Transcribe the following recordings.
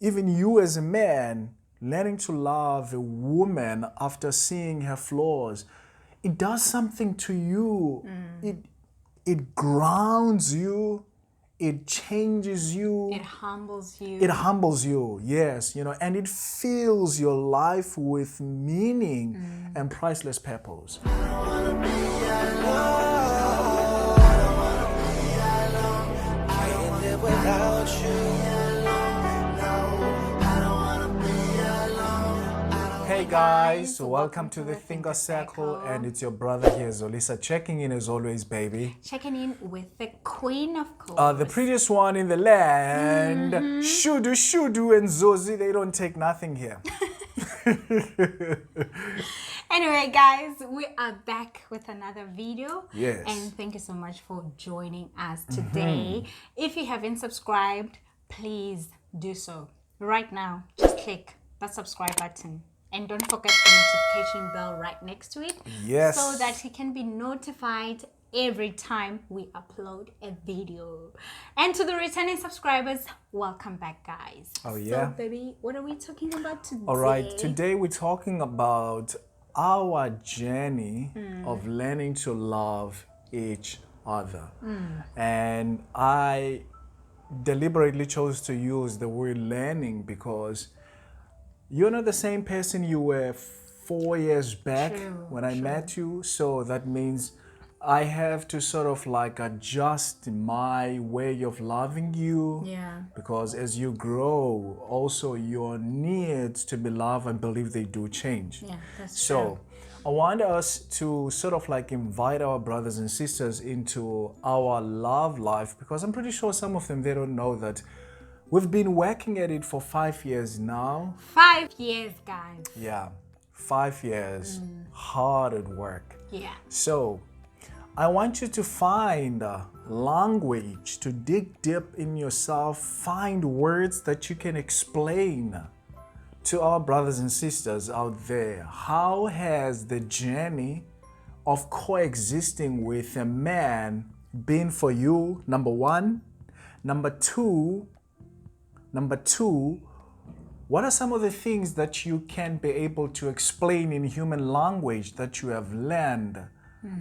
even you as a man, learning to love a woman after seeing her flaws, it does something to you. It grounds you. It changes you. It humbles you. It humbles you, yes, and it fills your life with meaning and priceless purpose. Hey guys, welcome to the Thinker Circle, and it's your brother here, Zolisa, checking in as always, baby. Checking in with the queen, of course. The prettiest one in the land, Shudu and Zozi, they don't take nothing here. Anyway, guys, we are back with another video. Yes. And thank you so much for joining us today. If you haven't subscribed, please do so right now. Just click that subscribe button. And don't forget the notification bell right next to it. Yes. So that you can be notified every time we upload a video. And to the returning subscribers, welcome back, guys. Oh, yeah? So, baby, what are we talking about today? All right, today we're talking about our journey of learning to love each other. And I deliberately chose to use the word learning because you're not the same person you were 4 years back when I met you. So that means I have to sort of like adjust my way of loving you. Yeah. Because as you grow, also your needs to be loved, I believe they do change. Yeah, that's So I want us to sort of like invite our brothers and sisters into our love life, because I'm pretty sure some of them, they don't know that we've been working at it for 5 years now. 5 years, guys. Yeah, 5 years, hard at work. Yeah. So I want you to find a language, to dig deep in yourself, find words that you can explain to our brothers and sisters out there. How has the journey of coexisting with a man been for you? Number one. Number two, what are some of the things that you can be able to explain in human language that you have learned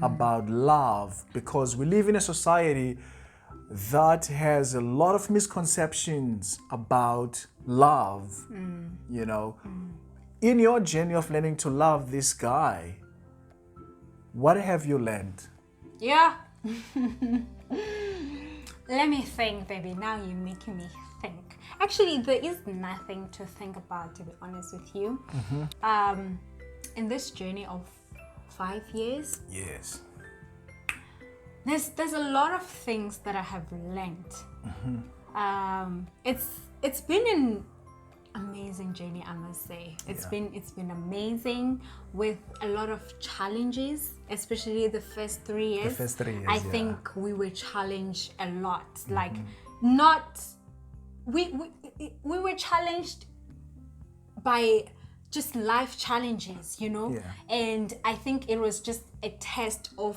about love? Because we live in a society that has a lot of misconceptions about love, In your journey of learning to love this guy, what have you learned? Yeah. Let me think, baby. Now you're making me think. Actually, there is nothing to think about, to be honest with you. In this journey of 5 years, Yes. there's a lot of things that I have learned. It's been an amazing journey, I must say. It's been amazing, with a lot of challenges, especially the first 3 years. The first 3 years, I think we were challenged a lot. Like, not we were challenged by just life challenges, Yeah. And I think it was just a test of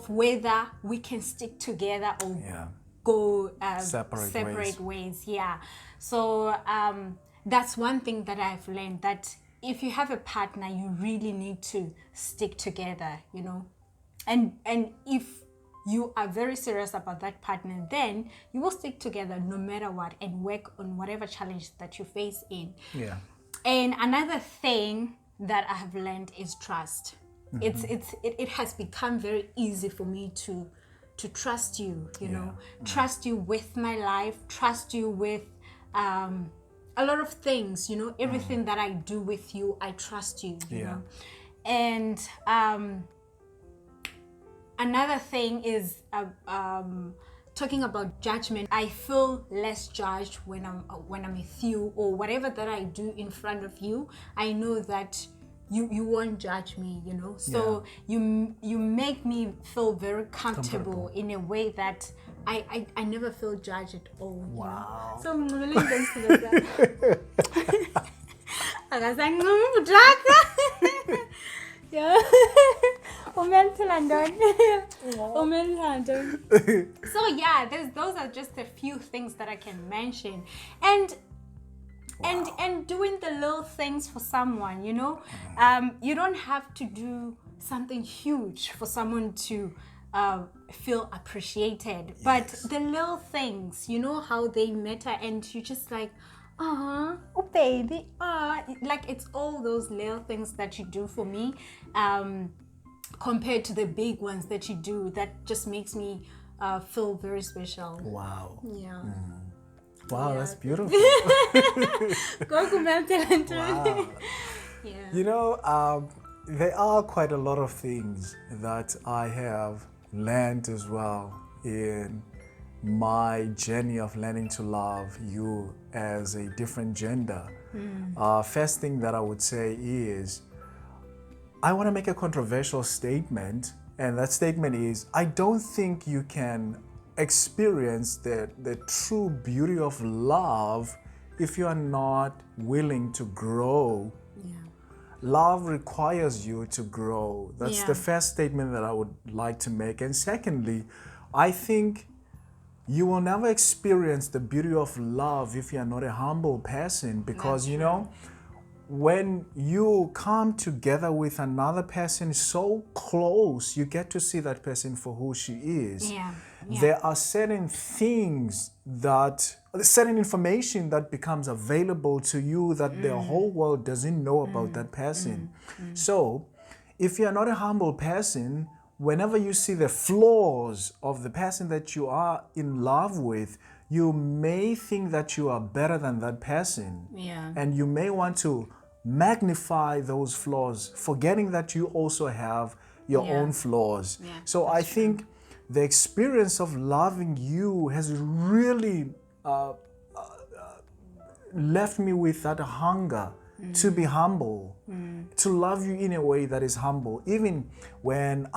whether we can stick together or go separate ways. Yeah. So that's one thing that I've learned, that if you have a partner, you really need to stick together, and if you are very serious about that partner, then you will stick together no matter what and work on whatever challenge that you face in. Yeah. And another thing that I have learned is trust. It has become very easy for me to trust you, trust you with my life, trust you with a lot of things, everything that I do with you, I trust you, you know. And another thing is talking about judgment. I feel less judged when I'm with you, or whatever that I do in front of you. I know that you won't judge me, So you make me feel very comfortable in a way that I never feel judged at all. Wow. So I'm really thanks to that. Yeah. So yeah, those are just a few things that I can mention. And doing the little things for someone, you know, you don't have to do something huge for someone to feel appreciated. But the little things, you know how they matter, and you just like, oh baby, like it's all those little things that you do for me, compared to the big ones that you do, that just makes me feel very special. Wow. Yeah. Wow, Yeah. that's beautiful. Wow. Yeah. You know, there are quite a lot of things that I have learned as well in my journey of learning to love you as a different gender. First thing that I would say is, I want to make a controversial statement, and that statement is, I don't think you can experience the true beauty of love if you are not willing to grow. Yeah. Love requires you to grow. That's Yeah. the first statement that I would like to make. And secondly, I think you will never experience the beauty of love if you are not a humble person, because That's you true. know, when you come together with another person so close, you get to see that person for who she is. Yeah. Yeah. There are certain things that, certain information that becomes available to you that the whole world doesn't know about that person. So, if you're not a humble person, whenever you see the flaws of the person that you are in love with, you may think that you are better than that person. Yeah. And you may want to magnify those flaws, forgetting that you also have your Yeah. own flaws. Yeah, So I think the experience of loving you has really left me with that hunger to be humble, to love you in a way that is humble. Even when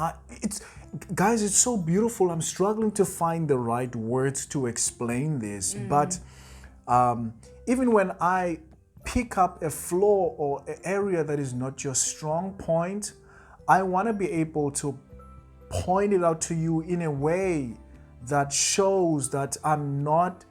guys, it's so beautiful. I'm struggling to find the right words to explain this, but even when I pick up a flaw or an area that is not your strong point, I want to be able to point it out to you in a way that shows that I'm not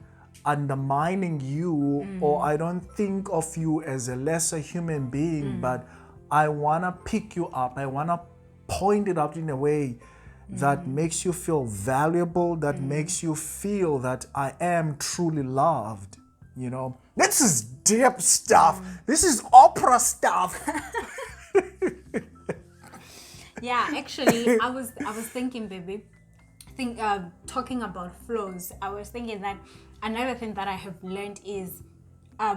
undermining you, or I don't think of you as a lesser human being, but I want to pick you up. I want to point it out in a way that makes you feel valuable, that makes you feel that I am truly loved. You know, this is deep stuff. This is opera stuff. Yeah, actually, I was thinking, baby, talking about flaws, I was thinking that another thing that I have learned is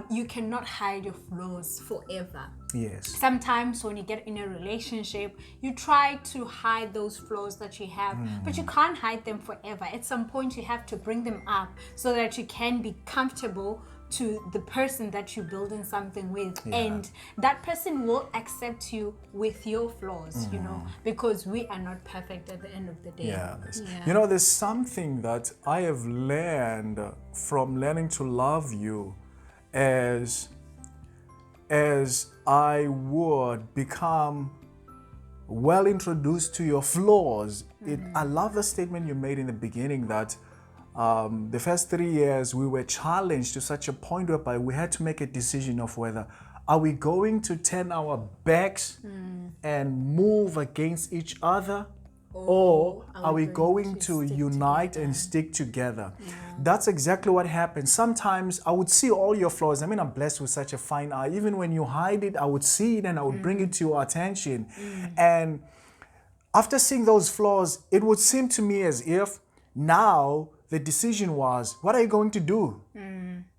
you cannot hide your flaws forever. Yes. Sometimes when you get in a relationship, you try to hide those flaws that you have, but you can't hide them forever. At some point, you have to bring them up so that you can be comfortable to the person that you're building something with, and that person will accept you with your flaws, you know, because we are not perfect at the end of the day. Yeah. You know, there's something that I have learned from learning to love you as I would become well introduced to your flaws. I love the statement you made in the beginning that the first 3 years we were challenged to such a point whereby we had to make a decision of whether are we going to turn our backs and move against each other, or are we going to unite and stick together? That's exactly what happened. Sometimes I would see all your flaws. I mean, I'm blessed with such a fine eye. Even when you hide it, I would see it and I would bring it to your attention. And after seeing those flaws, it would seem to me as if now the decision was, what are you going to do?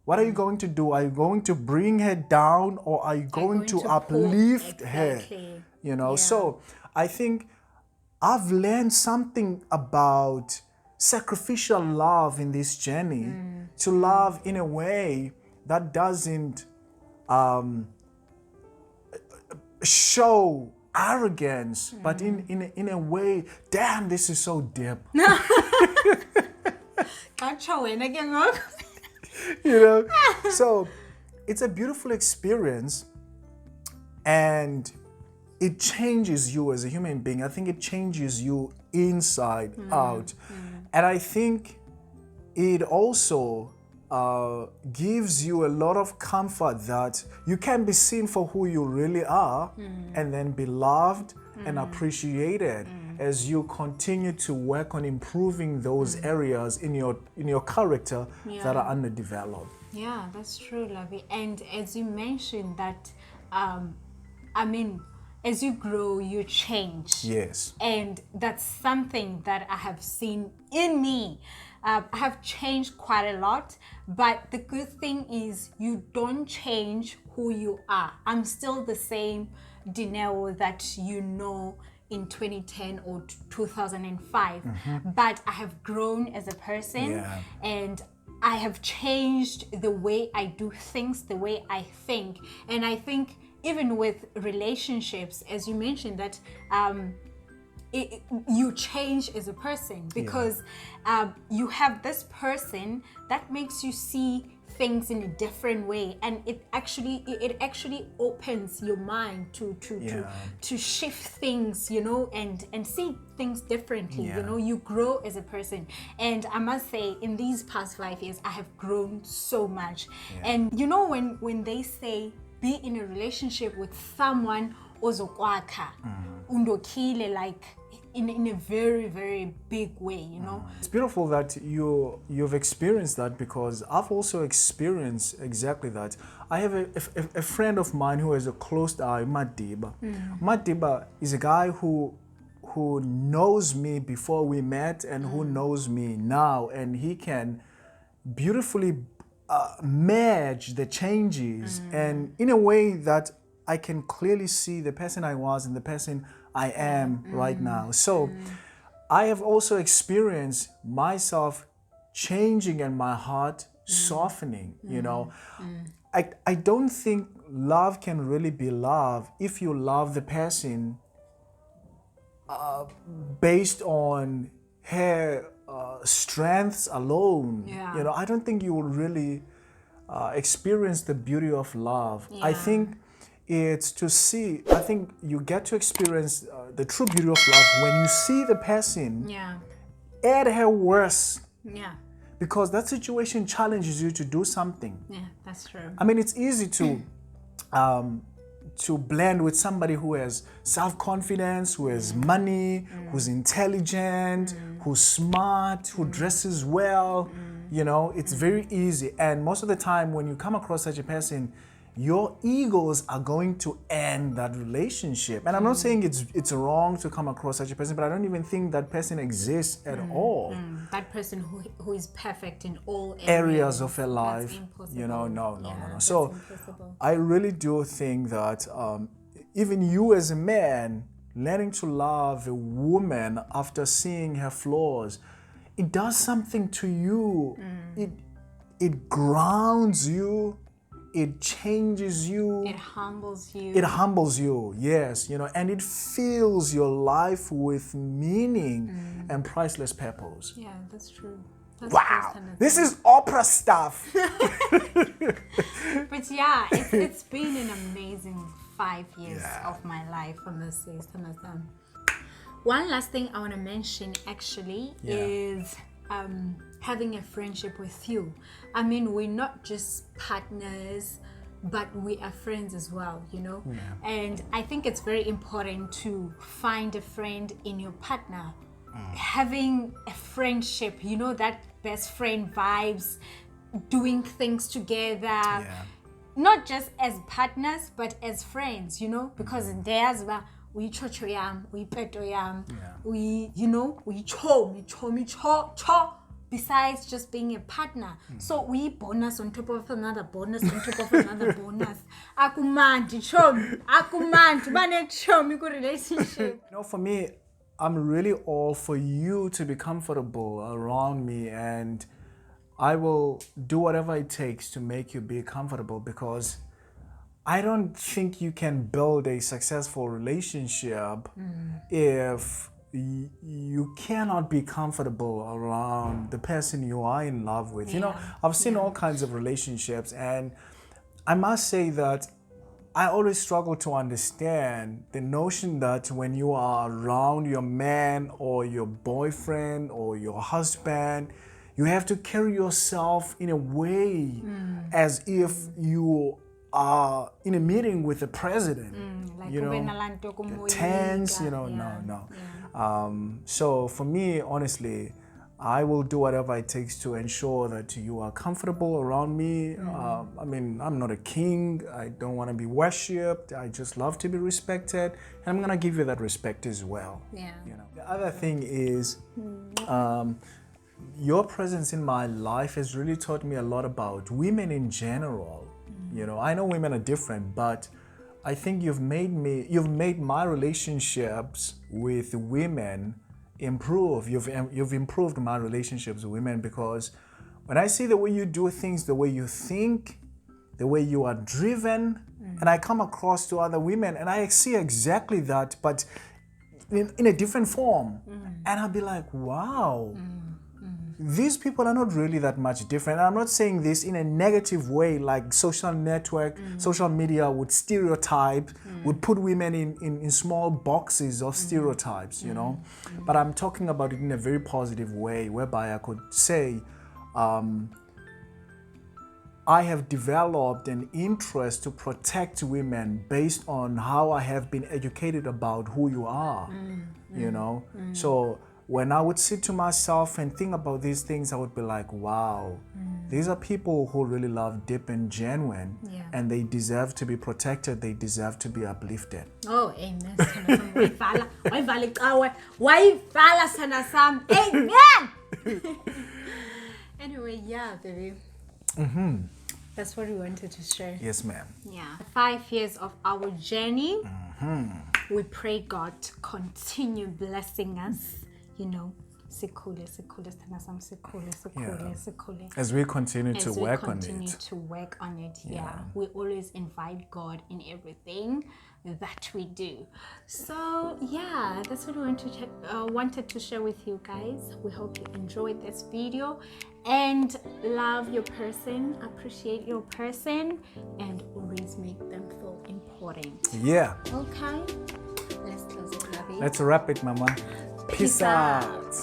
What are you going to do? Are you going to bring her down, or are you going to uplift her? You know, so I think I've learned something about sacrificial love in this journey, to love in a way that doesn't show arrogance, but in a way, damn, this is so deep. You know, so it's a beautiful experience, and it changes you as a human being. I think it changes you inside out. And I think it also gives you a lot of comfort that you can be seen for who you really are and then be loved and appreciated as you continue to work on improving those areas in your character that are underdeveloped. Yeah, that's true, Lovey. And as you mentioned that, I mean, as you grow, you change. Yes. And that's something that I have seen in me. I have changed quite a lot, but the good thing is you don't change who you are. I'm still the same Dineo that you know in 2010 or 2005, but I have grown as a person and I have changed the way I do things, the way I think. And I think even with relationships, as you mentioned, that you change as a person because you have this person that makes you see things in a different way, and it actually opens your mind to shift things, you know, and see things differently. You know, you grow as a person, and I must say in these past 5 years I have grown so much. And you know, when they say be in a relationship with someone ozokwakha undokhile, like in a very, very big way, you know. It's beautiful that you've experienced that, because I've also experienced exactly that. I have a friend of mine who has a close eye, Madiba. Madiba is a guy who knows me before we met and who knows me now, and he can beautifully merge the changes and in a way that I can clearly see the person I was and the person I am right now. So I have also experienced myself changing and my heart softening, you know. I don't think love can really be love if you love the person based on her strengths alone. You know, I don't think you will really experience the beauty of love. I think it's to see, I think you get to experience the true beauty of love when you see the person at her worst. Because that situation challenges you to do something. Yeah, that's true. I mean, it's easy to blend with somebody who has self-confidence, who has money, who's intelligent, who's smart, who dresses well. You know, it's very easy. And most of the time when you come across such a person, your egos are going to end that relationship. And I'm not saying it's wrong to come across such a person, but I don't even think that person exists at all. That person who is perfect in all areas of her life. That's impossible. You know, no. So impossible. I really do think that even you as a man, learning to love a woman after seeing her flaws, it does something to you. It grounds you. It changes you. It humbles you. It humbles you, yes, you know, and it fills your life with meaning and priceless purpose. Yeah, that's true. That's wow, this is opera stuff. But yeah, it's been an amazing 5 years of my life on this system. One last thing I want to mention actually is having a friendship with you. I mean, we're not just partners, but we are friends as well, you know. And I think it's very important to find a friend in your partner. Having a friendship, you know, that best friend vibes, doing things together, not just as partners, but as friends, you know, because there's we chocho yam, we peto yam, we, you know, we cho. Besides just being a partner. So we bonus on top of another bonus on top of another bonus. Akumandi chom, bane chom, good relationship. You know, for me, I'm really all for you to be comfortable around me, and I will do whatever it takes to make you be comfortable, because I don't think you can build a successful relationship if you cannot be comfortable around the person you are in love with. You know, I've seen all kinds of relationships, and I must say that I always struggle to understand the notion that when you are around your man or your boyfriend or your husband, you have to carry yourself in a way as if you are in a meeting with the president. Like You know, tense, you know, no. So for me, honestly, I will do whatever it takes to ensure that you are comfortable around me. I mean, I'm not a king. I don't want to be worshipped. I just love to be respected. And I'm going to give you that respect as well. Yeah. You know. The other thing is, your presence in my life has really taught me a lot about women in general. You know, I know women are different, but I think you've made my relationships with women improve. You've improved my relationships with women, because when I see the way you do things, the way you think, the way you are driven, and I come across to other women and I see exactly that, but in a different form. And I'll be like, wow. These people are not really that much different. And I'm not saying this in a negative way, like social media would stereotype, would put women in small boxes of stereotypes, you know. But I'm talking about it in a very positive way, whereby I could say, I have developed an interest to protect women based on how I have been educated about who you are, you know. So when I would sit to myself and think about these things, I would be like, wow, these are people who really love deep and genuine, and they deserve to be protected. They deserve to be uplifted. Oh, amen. Amen. Anyway, yeah, baby. That's what we wanted to share. Yes, ma'am. Yeah. 5 years of our journey. We pray God to continue blessing us. You know, as we continue to work on it. Yeah. We always invite God in everything that we do. So yeah, that's what we wanted to share with you guys. We hope you enjoyed this video and love your person, appreciate your person, and always make them feel important. Yeah. Okay. Let's close it, Lovey. Let's wrap it, Mama. Peace out.